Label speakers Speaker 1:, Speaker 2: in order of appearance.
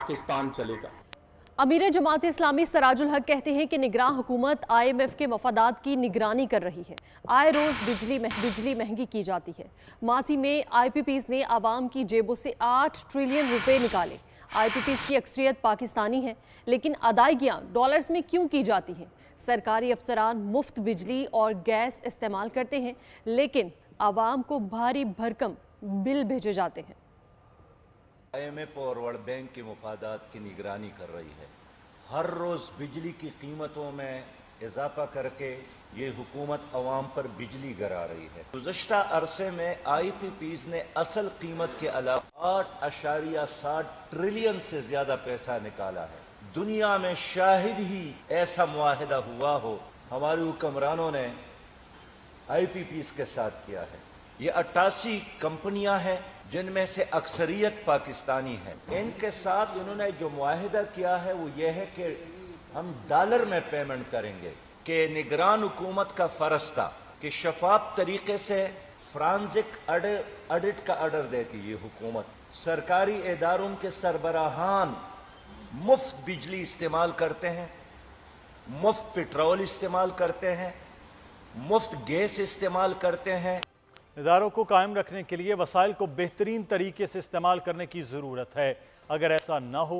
Speaker 1: पाकिस्तान चलेगा।
Speaker 2: अमीर जमात इस्लामी सराजुल हक कहते हैं कि निगरान हुकूमत IMF के मफादात की निगरानी कर रही है। आए रोज़ बिजली महंगी की जाती है। माजी में IPPs ने आवाम की जेबों से 8 ट्रिलियन रुपए निकाले। IPPs की अक्सरियत पाकिस्तानी है, लेकिन अदायगियाँ डॉलर्स में क्यों की जाती हैं? सरकारी अफसरान मुफ्त बिजली और गैस इस्तेमाल करते हैं, लेकिन आवाम को भारी भरकम बिल भेजे जाते हैं।
Speaker 3: IMF और वर्ल्ड बैंक के मफादात की निगरानी कर रही है। हर रोज़ बिजली की कीमतों में इजाफा करके ये हुकूमत अवाम पर बिजली गिरा रही है। गुज़श्ता अरसे में IPPs ने असल कीमत के अलावा 8.7 ट्रिलियन से ज़्यादा पैसा निकाला है। दुनिया में शायद ही ऐसा मुआहिदा हुआ हो हमारे हुक्मरानों ने IPPs के साथ किया है। ये 88 कंपनियां हैं जिनमें से अक्सरियत पाकिस्तानी है। इनके साथ इन्होंने जो मुआहिदा किया है वो ये है कि हम डॉलर में पेमेंट करेंगे। कि निगरान हुकूमत का फ़र्ज था कि शफाफ तरीके से फ्रांसिक ऑडिट का ऑर्डर देती ये हुकूमत। सरकारी इदारों के सरबराहान मुफ्त बिजली इस्तेमाल करते हैं, मुफ्त पेट्रोल इस्तेमाल करते हैं, मुफ्त गैस इस्तेमाल करते हैं।
Speaker 4: इदारों को कायम रखने के लिए वसाइल को बेहतरीन तरीके से इस्तेमाल करने की ज़रूरत है। अगर ऐसा न हो